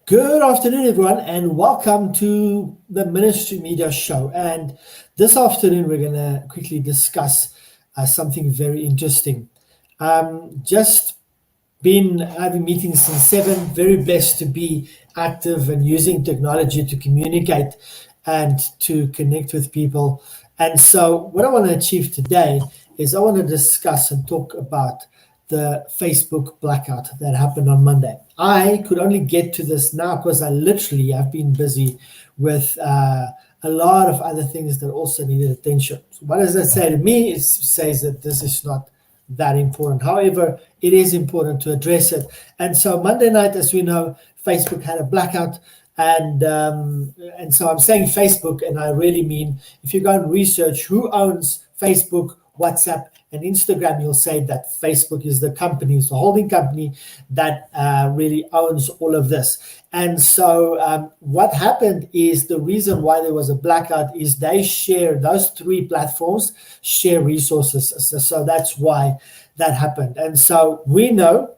Good afternoon, everyone, and welcome to the Ministry Media Show. And this afternoon, we're going to quickly discuss something very interesting. Just been having meetings since 7, very blessed to be active and using technology to communicate and to connect with people. And so what I want to achieve today is I want to discuss and talk about the Facebook blackout that happened on Monday. I could only get to this now because I literally have been busy with a lot of other things that also needed attention. So what does that say to me? It says that this is not that important. However, it is important to address it. And so Monday night, as we know, Facebook had a blackout. And so I'm saying Facebook, and I really mean, if you go and research who owns Facebook, WhatsApp, and Instagram, you'll say that Facebook is the company, it's the holding company that really owns all of this. And so what happened is the reason why there was a blackout is they share, those three platforms share resources. So that's why that happened. And so we know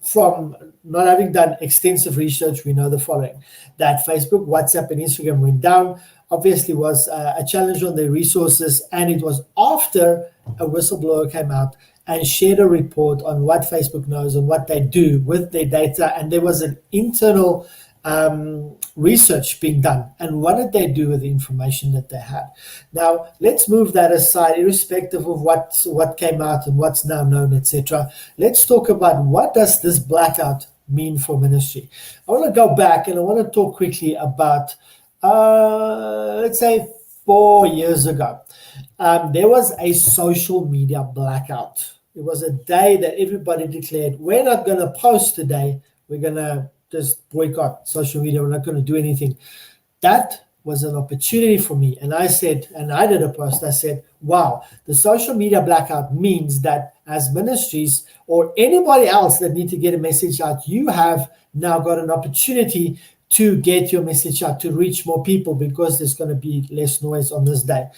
from not having done extensive research, we know the following, that Facebook, WhatsApp, and Instagram went down. Obviously was a challenge on their resources, and it was after a whistleblower came out and shared a report on what Facebook knows and what they do with their data, and there was an internal research being done, and what did they do with the information that they had. Now let's move that aside, irrespective of what came out and what's now known, etc. Let's talk about what does this blackout mean for ministry. I want to go back and I want to talk quickly about let's say 4 years ago, there was a social media blackout. It was a day that everybody declared, we're not going to post today. We're going to just boycott social media. We're not going to do anything. That was an opportunity for me. And I said, and I did a post, I said, wow, the social media blackout means that as ministries or anybody else that need to get a message out, you have now got an opportunity to get your message out, to reach more people, because there's going to be less noise on this day.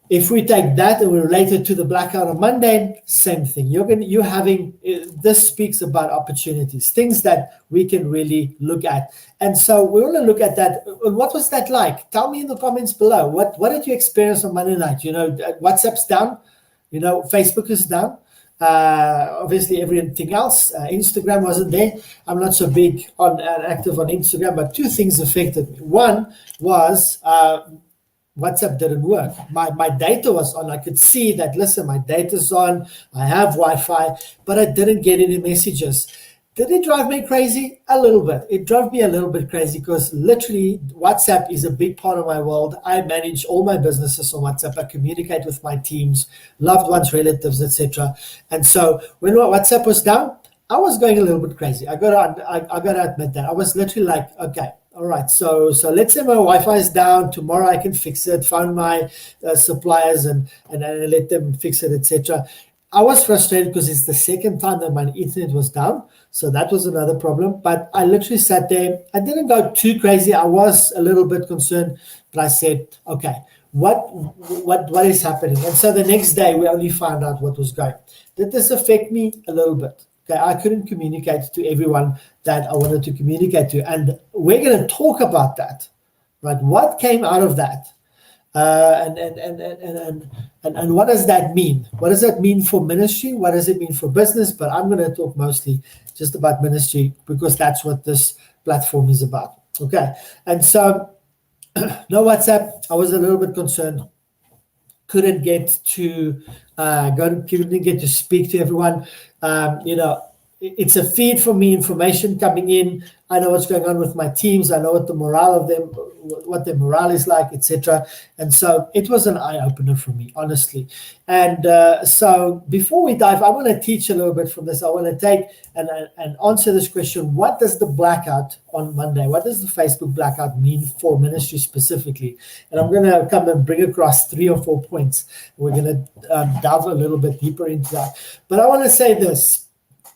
If we take that and we relate it to the blackout on Monday, same thing. This speaks about opportunities, things that we can really look at. And so we want to look at that. What was that like? Tell me in the comments below. What did you experience on Monday night? WhatsApp's down. Facebook is down. Obviously everything else. Instagram wasn't there. I'm not so big on active on Instagram, but two things affected me. One was WhatsApp didn't work. My data was on. I could see that, listen, my data's on, I have Wi-Fi, but I didn't get any messages. Did it drive me crazy? A little bit. It drove me a little bit crazy because literally WhatsApp is a big part of my world. I manage all my businesses on WhatsApp. I communicate with my teams, loved ones, relatives, etc. And so when WhatsApp was down, I was going a little bit crazy. I got to admit that. I was literally like, okay, all right, so let's say my Wi-Fi is down. Tomorrow I can fix it, phone my suppliers and let them fix it, etc. I was frustrated because it's the second time that my internet was down. So that was another problem. But I literally sat there. I didn't go too crazy. I was a little bit concerned, but I said, okay, what is happening? And so the next day we only found out what was going. Did this affect me? A little bit. Okay, I couldn't communicate to everyone that I wanted to communicate to. And we're going to talk about that, right? What came out of that? And what does that mean? What does that mean for ministry? What does it mean for business? But I'm going to talk mostly just about ministry because that's what this platform is about. Okay, and so no WhatsApp. I was a little bit concerned. Couldn't get to couldn't get to speak to everyone. It's a feed for me, information coming in. I know what's going on with my teams. I know what the morale of them, what their morale is like, etc. And so it was an eye-opener for me, honestly. And so before we dive, I want to teach a little bit from this. I want to take and answer this question. What does the blackout on Monday, what does the Facebook blackout mean for ministry specifically? And I'm going to come and bring across 3 or 4 points. We're going to delve a little bit deeper into that. But I want to say this.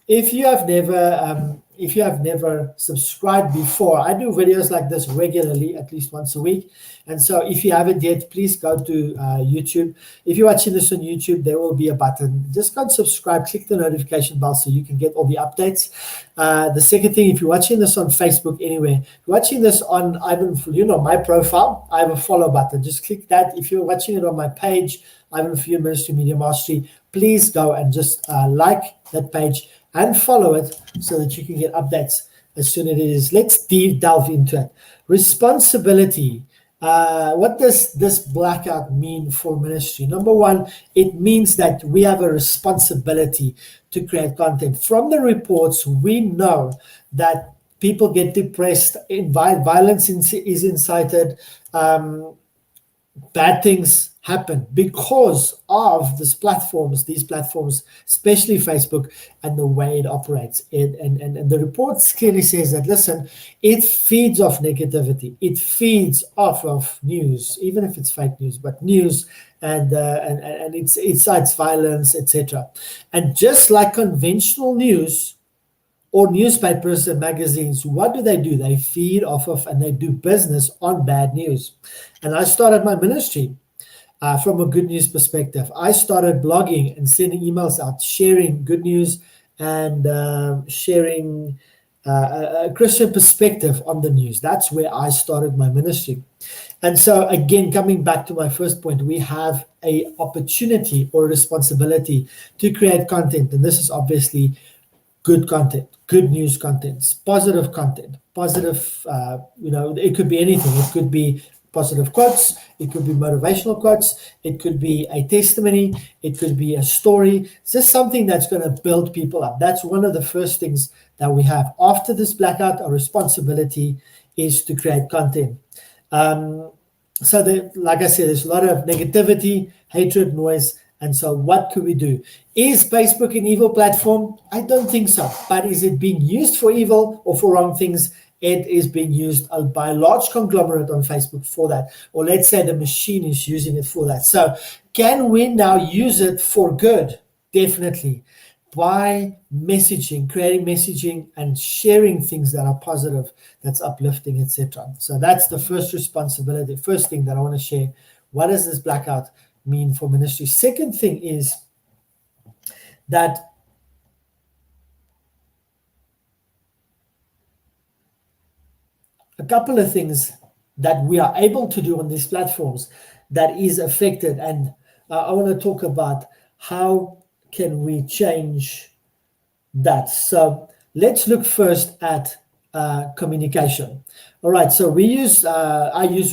If you have never if you have never subscribed before, I do videos like this regularly, at least once a week. And so if you haven't yet, please go to YouTube. If you're watching this on YouTube, there will be a button. Just go and subscribe, click the notification bell so you can get all the updates. The second thing, if you're watching this on Facebook anywhere, if you're watching this on Ivan Fulun, on my profile, I have a follow button. Just click that. If you're watching it on my page, Ivan Fulun Ministry Media Mastery, please go and just like that page and follow it so that you can get updates as soon as it is. Let's delve into it. Responsibility. What does this blackout mean for ministry? Number one, it means that we have a responsibility to create content. From the reports, we know that people get depressed, violence is incited, bad things happen because of these platforms, especially Facebook, and the way it operates. And the report clearly says that, listen, it feeds off negativity. It feeds off of news, even if it's fake news, but news, and it incites violence, etc. And just like conventional news or newspapers and magazines, what do? They feed off of and they do business on bad news. And I started my ministry from a good news perspective. I started blogging and sending emails out, sharing good news and sharing a Christian perspective on the news. That's where I started my ministry. And so again, coming back to my first point, we have a opportunity or responsibility to create content. And this is obviously good content, good news content, positive content, positive, it could be anything. It could be positive quotes, it could be motivational quotes, it could be a testimony, it could be a story. It's just something that's going to build people up. That's one of the first things that we have. After this blackout, our responsibility is to create content. Like I said, there's a lot of negativity, hatred, noise. And so what could we do? Is Facebook an evil platform? I don't think so. But is it being used for evil or for wrong things? It is being used by a large conglomerate on Facebook for that. Or let's say the machine is using it for that. So can we now use it for good? Definitely. By messaging, creating messaging and sharing things that are positive, that's uplifting, etc. So that's the first responsibility, first thing that I want to share. What does this blackout mean for ministry? Second thing is that a couple of things that we are able to do on these platforms that is affected, and I want to talk about how can we change that. So let's look first at communication. All right, so I use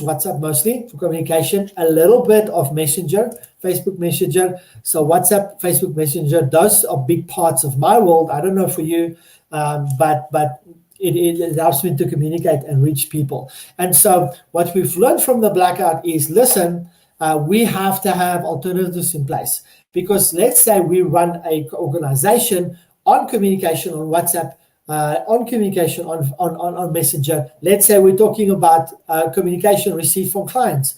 WhatsApp mostly for communication, a little bit of Messenger, Facebook Messenger. So WhatsApp, Facebook Messenger, those are big parts of my world. I don't know for you, but it helps me to communicate and reach people. And so what we've learned from the blackout is, listen, we have to have alternatives in place. Because let's say we run an organization on communication on WhatsApp, on communication on Messenger. Let's say we're talking about communication received from clients.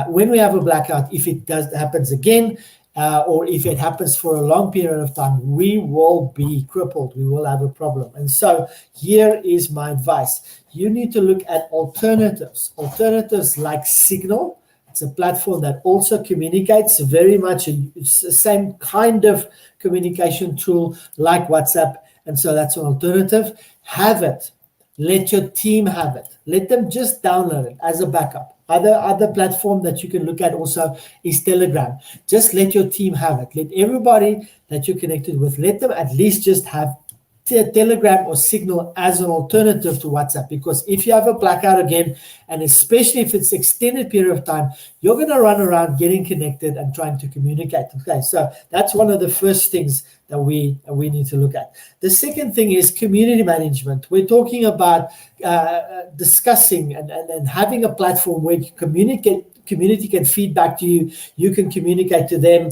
When we have a blackout, if it happens again, or if it happens for a long period of time, we will be crippled. We will have a problem. And so here is my advice. You need to look at alternatives like Signal. It's a platform that also communicates very much. It's the same kind of communication tool like WhatsApp. And so that's an alternative. Have it. Let your team have it. Let them just download it as a backup. Other platform that you can look at also is Telegram. Just let your team have it. Let everybody that you're connected with, let them at least just have Telegram or Signal as an alternative to WhatsApp. Because if you have a blackout again, and especially if it's extended period of time, you're going to run around getting connected and trying to communicate. Okay, so that's one of the first things that we need to look at. The second thing is community management. We're talking about discussing and having a platform where you community can feed back to you. You can communicate to them,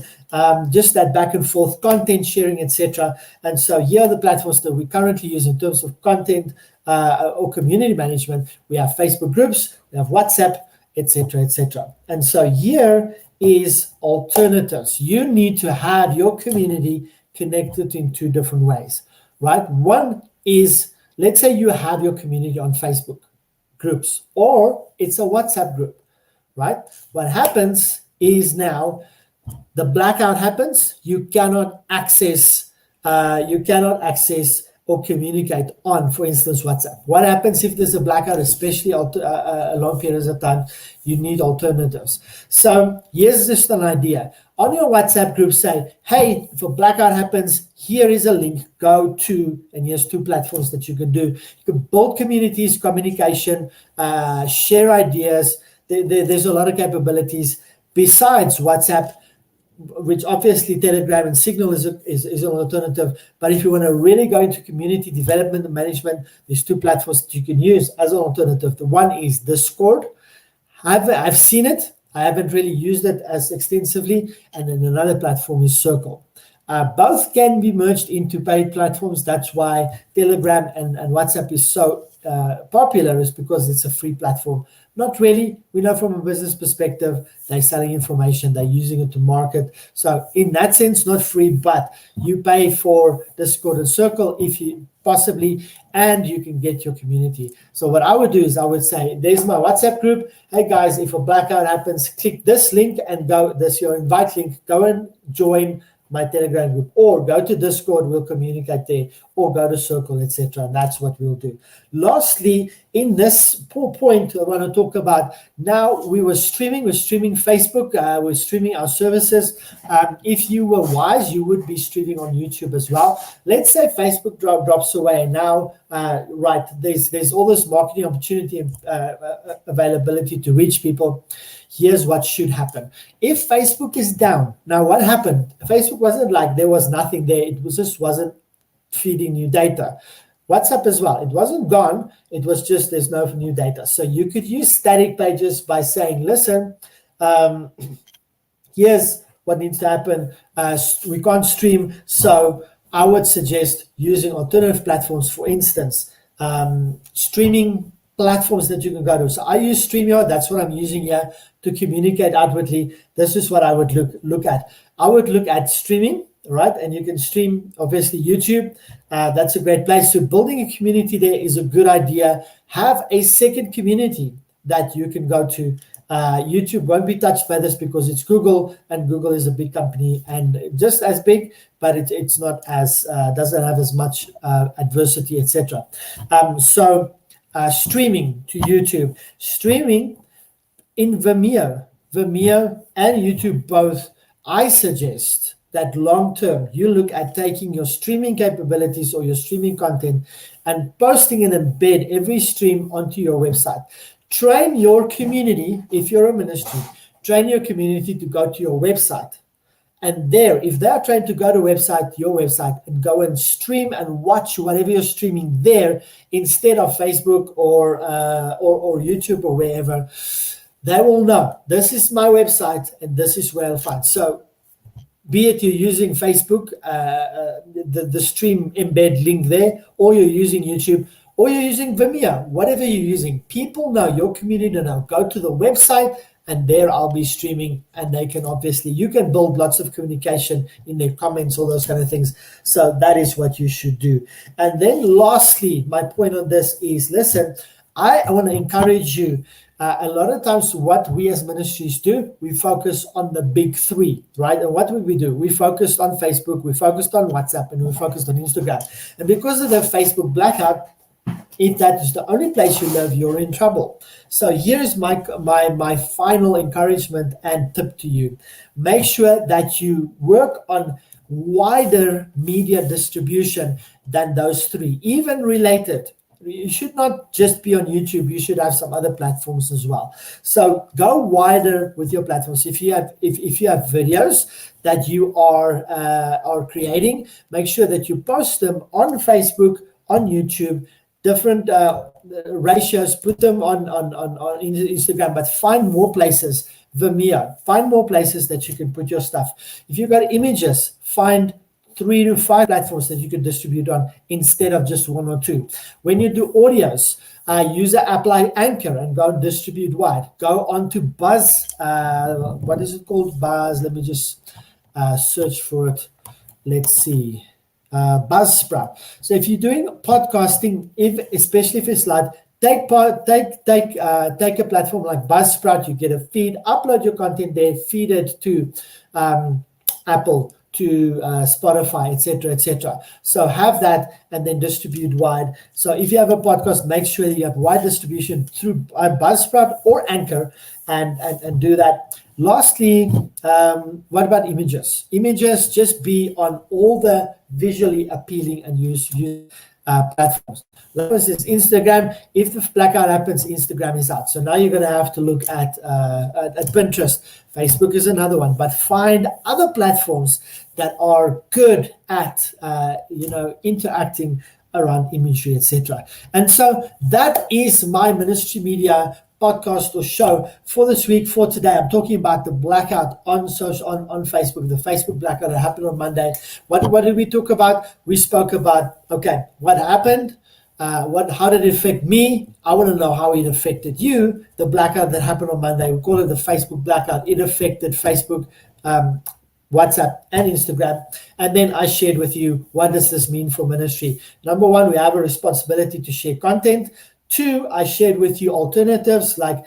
just that back and forth, content sharing, etc. And so here are the platforms that we currently use in terms of content or community management. We have Facebook groups, we have WhatsApp, etc., etc. And so here is alternatives. You need to have your community connected in two different ways, right? One is let's say you have your community on Facebook groups, or it's a WhatsApp group, right? What happens is now the blackout happens, you cannot access or communicate on, for instance, WhatsApp. What happens if there's a blackout, especially a long periods of time? You need alternatives. So here's just an idea. On your WhatsApp group, say, hey, if a blackout happens, here is a link, go to, and here's 2 platforms that you can do. You can build communities, communication, share ideas. There's a lot of capabilities besides WhatsApp, which obviously Telegram and Signal is an alternative. But if you want to really go into community development and management, there's 2 platforms that you can use as an alternative. The one is Discord. I've seen it. I haven't really used it as extensively. And then another platform is Circle. Both can be merged into paid platforms. That's why Telegram and WhatsApp is so popular, is because it's a free platform. Not really. We know from a business perspective, they're selling information, they're using it to market. So in that sense, not free, but you pay for Discord and Circle if you possibly, and you can get your community. So what I would do is I would say, there's my WhatsApp group. Hey guys, if a blackout happens, click this link and go, this your invite link, go and join my Telegram group, or go to Discord, we'll communicate there, or go to Circle, etc. And that's what we'll do. Lastly, in this point, I want to talk about, now we're streaming Facebook, we're streaming our services. If you were wise, you would be streaming on YouTube as well. Let's say Facebook drops away, and now, right, there's all this marketing opportunity and availability to reach people. Here's what should happen. If Facebook is down, now what happened? Facebook wasn't like there was nothing there. It was just wasn't feeding new data. WhatsApp as well. It wasn't gone. It was just there's no new data. So you could use static pages by saying, listen, here's what needs to happen. We can't stream. So I would suggest using alternative platforms, for instance, streaming platforms that you can go to. So I use StreamYard. That's what I'm using here to communicate outwardly. This is what I would look at. I would look at streaming, right? And you can stream, obviously, YouTube. That's a great place. So building a community there is a good idea. Have a second community that you can go to. YouTube won't be touched by this because it's Google, and Google is a big company and just as big, but it's not as, doesn't have as much adversity, etc. Streaming to YouTube, streaming in Vimeo and YouTube both. I suggest that long term you look at taking your streaming capabilities or your streaming content and posting and embed every stream onto your website. Train your community. If you're a ministry, train your community to go to your website. And there, if they are trying to go to your website, and go and stream and watch whatever you're streaming there instead of Facebook or YouTube or wherever, they will know this is my website and this is where I'll find. So be it you're using Facebook, the stream embed link there, or you're using YouTube, or you're using Vimeo, whatever you're using, people know, your community know. Go to the website, and there I'll be streaming, and they can obviously, you can build lots of communication in their comments, all those kind of things. So that is what you should do. And then lastly, my point on this is, listen, I want to encourage you. A lot of times what we as ministries do, we focus on the big 3, right? And what would we do? We focused on Facebook, we focused on WhatsApp, and we focused on Instagram. And because of the Facebook blackout, if that is the only place you live, you're in trouble. So here's my final encouragement and tip to you. Make sure that you work on wider media distribution than those 3, even related. You should not just be on YouTube. You should have some other platforms as well. So go wider with your platforms. If you have videos that you are creating, make sure that you post them on Facebook, on YouTube, different ratios. Put them on Instagram, but find more places. Vimeo, find more places that you can put your stuff. If you've got images, find 3 to 5 platforms that you can distribute on instead of just 1 or 2. When you do audios, use an app like Anchor and go and distribute wide. Go on to Buzz. What is it called? Buzz. Let me just search for it. Let's see. Buzzsprout. So if you're doing podcasting, especially if it's live, take a platform like Buzzsprout. You get a feed, upload your content there, feed it to Apple, to Spotify, etc., etc. So have that and then distribute wide. So if you have a podcast, make sure you have wide distribution through Buzzsprout or Anchor, and do that. Lastly, what about images? Images, just be on all the visually appealing and use platforms. Like for instance, Instagram. If the blackout happens, Instagram is out. So now you're going to have to look at Pinterest. Facebook is another one. But find other platforms that are good at interacting around imagery, etc. And so that is my ministry media podcast or show for this week. For today, I'm talking about the blackout on Facebook, the Facebook blackout that happened on Monday. What did we talk about? We spoke about, okay, what happened? How did it affect me? I want to know how it affected you. The blackout that happened on Monday, we call it the Facebook blackout. It affected Facebook, WhatsApp, and Instagram. And then I shared with you, what does this mean for ministry? Number one, we have a responsibility to share content. Two, I shared with you alternatives like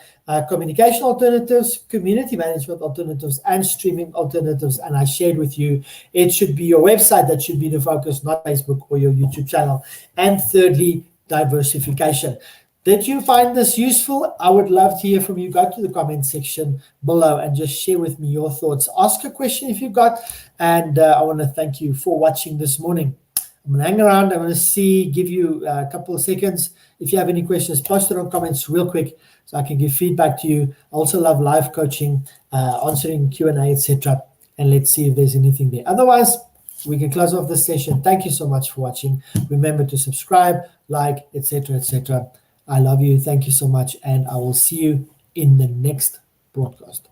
communication alternatives, community management alternatives, and streaming alternatives. And I shared with you, it should be your website that should be the focus, not Facebook or your YouTube channel. And thirdly, diversification. Did you find this useful? I would love to hear from you. Go to the comment section below and just share with me your thoughts. Ask a question if you've got. And I want to thank you for watching this morning. I'm going to hang around. I'm going to give you a couple of seconds. If you have any questions, post it on comments real quick so I can give feedback to you. I also love live coaching, answering Q&A, etc. And let's see if there's anything there. Otherwise, we can close off this session. Thank you so much for watching. Remember to subscribe, like, etc., etc. I love you. Thank you so much. And I will see you in the next broadcast.